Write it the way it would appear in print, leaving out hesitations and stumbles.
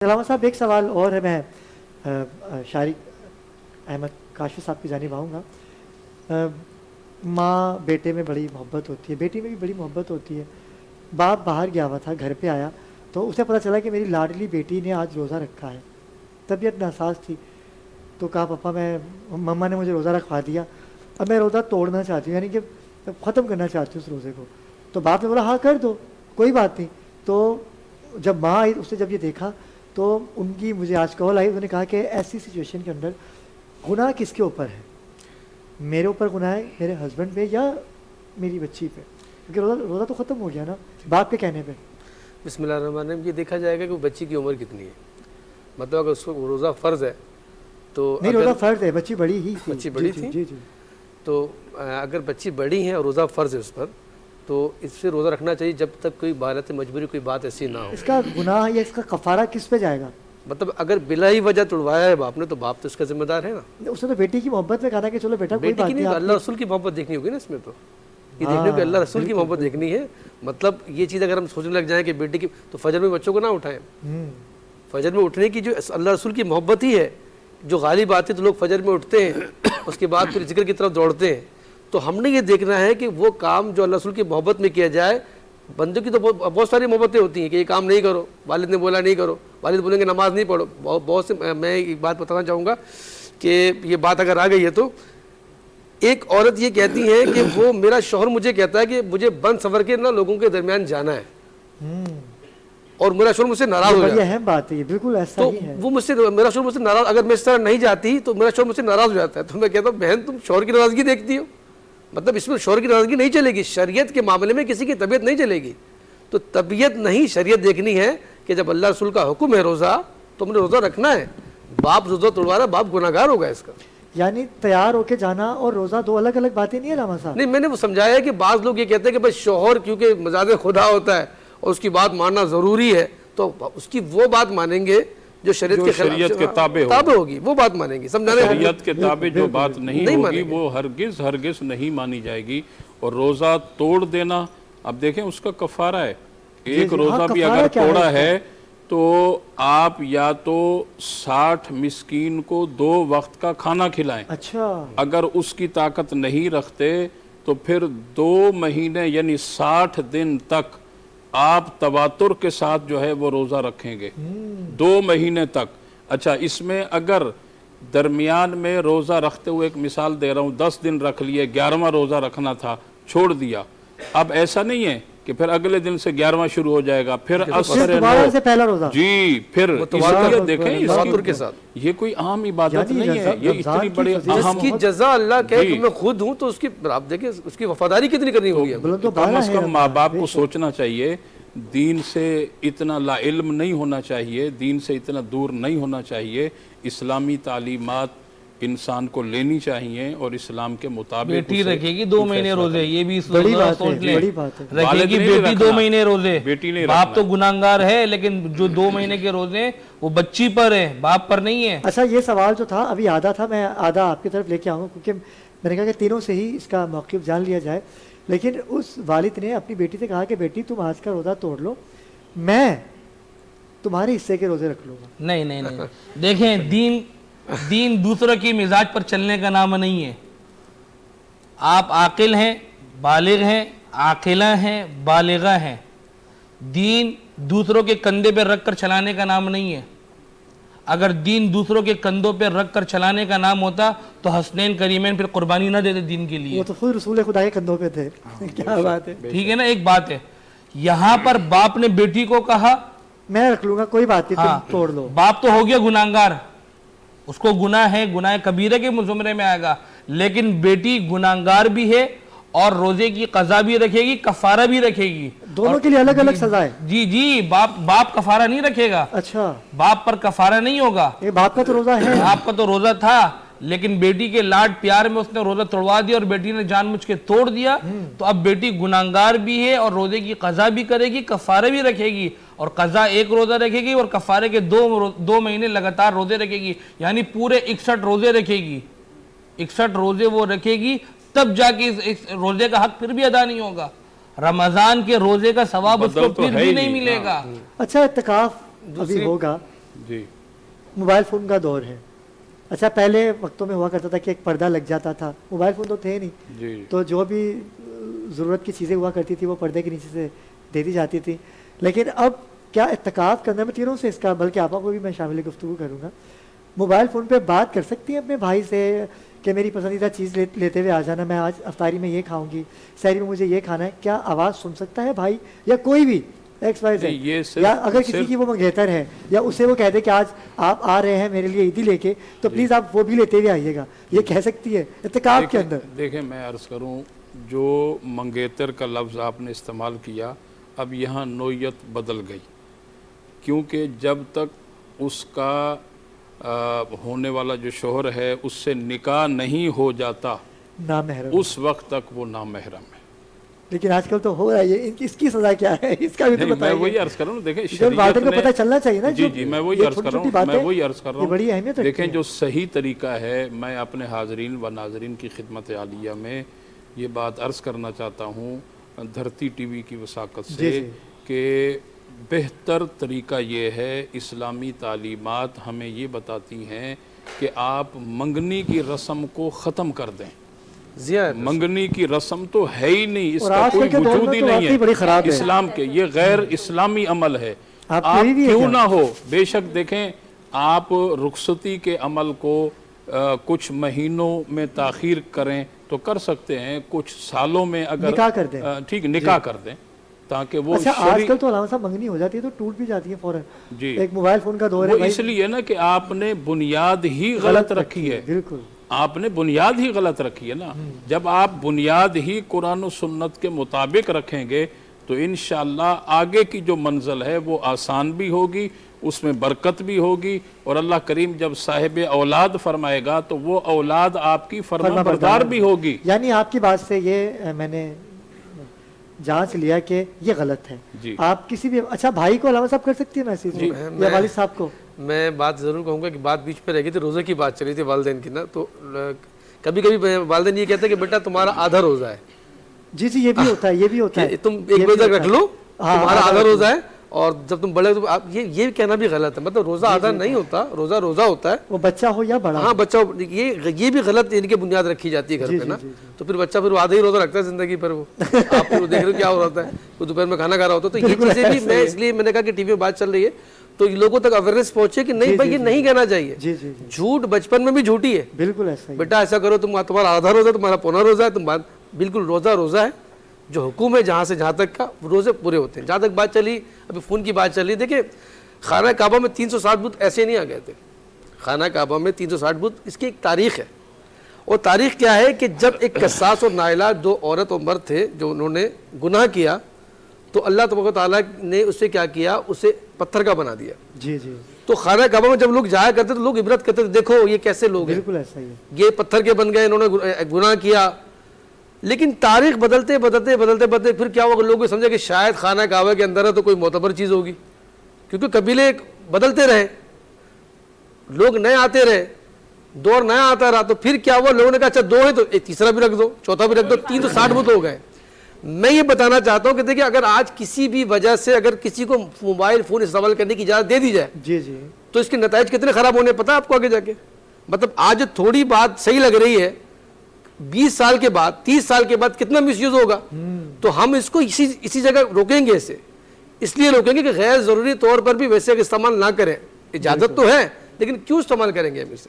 علامہ صاحب ایک سوال اور ہے، میں شارق احمد کاشف صاحب کی جانب آؤں گا۔ ماں بیٹے میں بڑی محبت ہوتی ہے، بیٹی میں بھی بڑی محبت ہوتی ہے۔ باپ باہر گیا ہوا تھا، گھر پہ آیا تو اسے پتہ چلا کہ میری لاڈلی بیٹی نے آج روزہ رکھا ہے۔ طبیعت ناساز تھی تو کہا پپا مما نے مجھے روزہ رکھوا دیا، اب میں روزہ توڑنا چاہتی ہوں، یعنی کہ ختم کرنا چاہتی ہوں اس روزے کو۔ تو باپ نے بولا ہاں کر دو، کوئی بات نہیں۔ تو جب ماں آئی اس نے جب یہ دیکھا تو ان کی مجھے آج کال آئی، انہوں نے کہا کہ ایسی سچویشن کے اندر گناہ کس کے اوپر ہے؟ میرے اوپر گناہ ہے، میرے ہسبینڈ پہ، یا میری بچی پہ؟ کیونکہ روزہ تو ختم ہو گیا نا باپ کے کہنے پہ۔ بسم اللہ الرحمن الرحیم۔ یہ دیکھا جائے گا کہ بچی کی عمر کتنی ہے، مطلب اگر اس کو روزہ فرض ہے تو نہیں، روزہ فرض ہے، بچی بڑی ہی تھی۔ بچی بڑی تھی، جی جی۔ تو اگر بچی بڑی ہیں اور روزہ فرض ہے اس پر تو اس سے روزہ رکھنا چاہیے جب تک کوئی حالت مجبوری کوئی بات ایسی نہ ہو۔ اس کا گناہ یا اس کا کفارہ کس پہ جائے گا؟ مطلب اگر بلا ہی وجہ توڑوایا ہے باپ نے تو باپ تو اس کا ذمہ دار ہے نا۔ اس نے تو بیٹی کی محبت میں کہا کہ چلو بیٹا کوئی بیٹی بات کی نہیں، نہیں، اللہ رسول کی محبت دیکھنی ہوگی نا اس میں، تو یہ دیکھنے کہ اللہ رسول کی محبت دیکھنی ہے۔ مطلب یہ چیز اگر ہم سوچنے لگ جائیں کہ بیٹی کی، تو فجر میں بچوں کو نہ اٹھائیں۔ فجر میں اٹھنے کی جو اللہ رسول کی محبت ہی ہے جو غالب آتی ہے، تو لوگ فجر میں اٹھتے ہیں، اس کے بعد پھر ذکر کی طرف دوڑتے ہیں۔ تو ہم نے یہ دیکھنا ہے کہ وہ کام جو اللہ رسول کی محبت میں کیا جائے۔ بندوں کی تو بہت ساری محبتیں ہوتی ہیں کہ یہ کام نہیں کرو، والد نے بولا نہیں کرو، والد بولیں گے نماز نہیں پڑھو، بہت سے۔ میں ایک بات بتانا چاہوں گا کہ یہ بات اگر آ گئی ہے تو ایک عورت یہ کہتی ہے کہ وہ میرا شوہر مجھے کہتا ہے کہ مجھے بند سنور کے نہ لوگوں کے درمیان جانا ہے، اور میرا شوہر مجھ سے ناراض ہو جاتا ہے۔ اہم بات ہے، بالکل ایسا تو ہی ہے۔ وہ مجھ سے، میرا شوہر مجھ سے ناراض، اگر میں اس طرح نہیں جاتی تو میرا شوہر مجھ سے ناراض ہو جاتا ہے۔ تو میں کہتا ہوں بہن تم شوہر کی ناراضگی دیکھتی ہو، مطلب اس میں شوہر کی ناراضگی نہیں چلے گی، شریعت کے معاملے میں کسی کی طبیعت نہیں چلے گی۔ تو طبیعت نہیں، شریعت دیکھنی ہے کہ جب اللہ رسول کا حکم ہے روزہ تو ہم نے روزہ رکھنا ہے۔ باپ روزہ توڑوا رہا، باپ گناہ گار ہوگا اس کا۔ یعنی تیار ہو کے جانا اور روزہ دو الگ الگ باتیں نہیں ہے علامہ صاحب؟ نہیں، میں نے وہ سمجھایا ہے کہ بعض لوگ یہ کہتے ہیں کہ بھائی شوہر کیونکہ مزاج خدا ہوتا ہے اور اس کی بات ماننا ضروری ہے، تو اس کی وہ بات مانیں گے جو شریعت کے شریعت کے تابع ہوگی، وہ بات مانیں گے۔ سمجھانے شریعت کے تابع جو بات نہیں ہوگی وہ ہرگز نہیں مانی جائے گی۔ اور روزہ توڑ دینا، اب دیکھیں اس کا کفارہ ہے۔ ایک روزہ بھی اگر توڑا ہے تو آپ یا تو 60 مسکین کو 2 وقت کا کھانا کھلائیں۔ اچھا، اگر اس کی طاقت نہیں رکھتے تو پھر 2 مہینے یعنی 60 دن تک آپ تواتر کے ساتھ جو ہے وہ روزہ رکھیں گے، 2 مہینے تک۔ اچھا، اس میں اگر درمیان میں روزہ رکھتے ہوئے، ایک مثال دے رہا ہوں، 10 دن رکھ لیے، 11واں روزہ رکھنا تھا، چھوڑ دیا، اب ایسا نہیں ہے کہ پھر اگلے دن سے 11واں شروع ہو جائے گا، پھر دوبارہ سے پہلا روزہ۔ جی، پھر یہ دیکھیں تواتر کے ساتھ، یہ کوئی عام عبادت نہیں ہے، یہ اتنی بڑی جس کی جزا اللہ کہ تم میں خود ہوں، تو اس کی آپ دیکھیں اس کی وفاداری کتنی کرنی ہوگی۔ کم از کم ماں باپ کو سوچنا چاہیے، دین سے اتنا لا علم نہیں ہونا چاہیے، دین سے اتنا دور نہیں ہونا چاہیے۔ اسلامی تعلیمات انسان کو لینی چاہیے اور اسلام کے مطابق بیٹی رکھے گی 2 مہینے روزے، یہ بھی بڑی بات سوچ ہے، لیں، بڑی بات ہے۔ رکھے گی بیٹی 2 مہینے روزے، بیٹی نہیں باپ تو گناہگار ہے، لیکن جو 2 مہینے کے روزے وہ بچی پر ہے، باپ پر نہیں ہے۔ اچھا، یہ سوال جو تھا ابھی آدھا تھا، میں آدھا آپ کی طرف لے کے آؤں گا، کیونکہ میں نے کہا کہ تینوں سے ہی اس کا موقف جان لیا جائے۔ لیکن اس والد نے اپنی بیٹی سے کہا کہ بیٹی تم آج کا روزہ توڑ لو، میں تمہارے حصے کے روزے رکھ لوں گا۔ نہیں نہیں نہیں، دیکھیں دین دوسروں کی مزاج پر چلنے کا نام نہیں ہے۔ آپ عاقل ہیں، بالغ ہیں، عاقلہ ہیں، بالغہ ہیں۔ دین دوسروں کے کندھے پہ رکھ کر چلانے کا نام نہیں ہے۔ اگر دین دوسروں کے کندھوں پہ رکھ کر چلانے کا نام ہوتا تو حسنین کریمین پھر قربانی نہ دیتے دین کے لیے۔ وہ تو خود رسول خدا کے کندھوں پہ تھے، کیا بات ہے۔ ٹھیک ہے نا، ایک بات ہے، یہاں پر باپ نے بیٹی کو کہا میں رکھ لوں گا، کوئی بات نہیں، تم توڑ لو۔ باپ تو ہو گیا گناہگار، اس کو گناہ ہے، گناہ کبیرہ کے زمرے میں آئے گا، لیکن بیٹی گناہگار بھی ہے اور روزے کی قضا بھی رکھے گی، کفارہ بھی رکھے گی، دونوں کے لیے الگ الگ سزا ہے۔ جی جی، باپ کفارہ نہیں رکھے گا، اچھا، باپ پر کفارہ نہیں ہوگا۔ یہ باپ کا تو روزہ ہے، آپ کا تو روزہ تھا، لیکن بیٹی کے لاڈ پیار میں اس نے روزہ توڑوا دیا اور بیٹی نے جان مجھ کے توڑ دیا، تو اب بیٹی گناہگار بھی ہے اور روزے کی قضا بھی کرے گی، کفارہ بھی رکھے گی، اور قضا 1 روزہ رکھے گی اور کفارے کے 2 مہینے لگاتار روزے رکھے گی، یعنی پورے 61 روزے رکھے گی۔ 61 روزے وہ رکھے گی، تب جا کے اس روزے کا حق پھر بھی ادا نہیں ہوگا۔ رمضان کے روزے کا ثواب اس کو پھر بھی نہیں ملے گا۔ اچھا، اعتکاف ابھی ہوگا، جی موبائل فون کا دور ہے. اچھا پہلے وقتوں میں ہوا کرتا تھا کہ ایک پردہ لگ جاتا تھا, موبائل فون تو تھے نہیں, جی تو جو بھی ضرورت کی چیزیں ہوا کرتی تھی وہ پردے کے نیچے سے دے دی جاتی تھی. لیکن اب کیا اتقاف کرنا, میں تینوں سے اس کا بلکہ آپا کو بھی میں شامل گفتگو کروں گا, موبائل فون پہ بات کر سکتی ہیں اپنے بھائی سے کہ میری پسندیدہ چیز لیتے ہوئے آ جانا, میں آج افطاری میں یہ کھاؤں گی, سحری میں مجھے یہ کھانا ہے, کیا آواز سن سکتا ہے بھائی یا کوئی بھی ایکس وائی زیڈ, یا اگر کسی کی وہ منگیتر ہے یا اسے وہ کہہ دے کہ آج آپ آ رہے ہیں میرے لیے عیدی لے کے, تو پلیز آپ وہ بھی لیتے ہوئے آئیے گا, یہ کہہ سکتی ہے اعتکاف کے اندر؟ دیکھیں میں عرض کروں, جو منگیتر کا لفظ آپ نے استعمال کیا, اب یہاں نوعیت بدل گئی, کیونکہ جب تک اس کا ہونے والا جو شوہر ہے اس سے نکاح نہیں ہو جاتا نامحرم, اس وقت تک وہ نامحرم ہے. لیکن آج کل تو ہو رہا ہے, اس کی سزا کیا ہے اس کا بھی تو میں بتائیے. وہی عرض کر رہا ہوں, دیکھیں شریعت نے پتہ چلنا چاہیے نا. جی میں وہی عرض کر رہا ہوں, بڑی اہمیت. دیکھیں جو صحیح طریقہ ہے, میں اپنے حاضرین و ناظرین کی خدمت عالیہ میں یہ بات عرض کرنا چاہتا ہوں دھرتی ٹی وی کی وساقت سے کہ بہتر طریقہ یہ ہے, اسلامی تعلیمات ہمیں یہ بتاتی ہیں کہ آپ منگنی کی رسم کو ختم کر دیں. منگنی کی رسم تو ہے ہی نہیں, اس کا کوئی وجود ہی نہیں ہے اسلام کے, یہ غیر اسلامی عمل ہے. آپ کیوں نہ ہو, بے شک دیکھیں آپ رخصتی کے عمل کو کچھ مہینوں میں تاخیر کریں تو کر سکتے ہیں, کچھ سالوں میں اگر نکاح کر دیں, ٹھیک نکاح کر دیں تاکہ وہ. اچھا آج کل تو علامہ صاحب منگنی ہو جاتی ہے تو ٹوٹ بھی جاتی ہے فوراً. جی ایک موبائل فون کا دور ہے, وہ اس لیے نا کہ آپ نے بنیاد ہی غلط رکھی ہے. بالکل آپ نے بنیاد ہی غلط رکھی ہے نا. جب آپ بنیاد ہی قرآن و سنت کے مطابق رکھیں گے تو انشاءاللہ آگے کی جو منزل ہے وہ آسان بھی ہوگی, اس میں برکت بھی ہوگی, اور اللہ کریم جب صاحب اولاد فرمائے گا تو وہ اولاد آپ کی فرما بردار بھی ہوگی. یعنی آپ کی بات سے یہ میں نے جانچ لیا کہ یہ غلط ہے. آپ کسی بھی, اچھا بھائی کو علامہ صاحب کر سکتی ہے میسیج یا والد صاحب کو؟ میں بات ضرور کہوں گا کہ بات بیچ میں رہ گئی تھی, روزے کی بات چلی تھی والدین کی نا, تو کبھی کبھی والدین یہ کہتے ہیں کہ بیٹا تمہارا آدھا روزہ ہے. جی یہ بھی ہوتا ہے, یہ بھی ہوتا ہے, تم ایک بجے تک رکھ لو, تمہارا آدھا روزہ ہے, اور جب تم بڑے تو آپ یہ کہنا بھی غلط ہے. مطلب روزہ آدھا نہیں ہوتا, روزہ ہوتا ہے, وہ بچہ ہو یا بڑا. ہاں بچہ ہو, یہ بھی غلط ان کے بنیاد رکھی جاتی ہے گھر پہ نا. تو پھر بچہ پھر آدھا ہی روزہ رکھتا ہے زندگی پر, وہ آپ دیکھ رہے ہو کیا ہو رہا ہے, وہ دوپہر میں کھانا کھا رہا ہوتا ہے. تو یہ چیزیں بھی میں اس لیے میں نے کہا کہ ٹی وی میں بات چل رہی ہے تو لوگوں تک اویئرنیس پہنچے کہ نہیں بھائی یہ نہیں کہنا چاہیے. جھوٹ بچپن میں بھی جھوٹی ہے, بالکل ایسا ہی. بیٹا ایسا کرو, تمہارا آدھا روزہ, تمہارا پونا روزہ ہے, تم بالکل روزہ ہے. جو حکم ہے جہاں تک کا روزے پورے ہوتے ہیں. جہاں تک بات چلی, ابھی فون کی بات چلی, دیکھیں خانہ کعبہ میں 360 بت ایسے نہیں آ گئے تھے. خانہ کعبہ میں 360 بت, اس کی ایک تاریخ ہے, اور تاریخ کیا ہے کہ جب ایک قصاص اور نائلہ دو عورت اور مرد تھے جو انہوں نے گناہ کیا, تو اللہ تبارک و تعالیٰ نے اسے کیا کیا, اسے پتھر کا بنا دیا. تو خانہ کعبہ میں جب لوگ جایا کرتے تو لوگ عبرت کرتے تھے, دیکھو یہ کیسے لوگ ہیں, بالکل ایسا ہی, یہ پتھر کے بن گئے, انہوں نے گناہ کیا. لیکن تاریخ بدلتے پھر کیا ہوا, لوگ سمجھا کہ شاید خانہ کعبہ کے اندر ہے تو کوئی معتبر چیز ہوگی, کیونکہ قبیلے بدلتے رہے, لوگ نئے آتے رہے, دور نیا آتا رہا, تو پھر کیا ہوا, لوگوں نے کہا اچھا 2 ہیں تو ایک تیسرا بھی رکھ دو, چوتھا بھی رکھ دو, 360 بت ہو گئے. میں یہ بتانا چاہتا ہوں کہ دیکھیں اگر آج کسی بھی وجہ سے اگر کسی کو موبائل فون استعمال کرنے کی اجازت دے دی جائے تو اس کے نتائج کتنے خراب ہونے پتہ آپ کو آگے جا کے. مطلب آج تھوڑی بات صحیح لگ رہی ہے, 20 سال کے بعد 30 سال کے بعد کتنا مس یوز ہوگا. تو ہم اس کو اسی جگہ روکیں گے, اس لیے روکیں گے کہ غیر ضروری طور پر بھی ویسے استعمال نہ کریں. اجازت تو ہے لیکن کیوں استعمال کریں گے ہم اسے.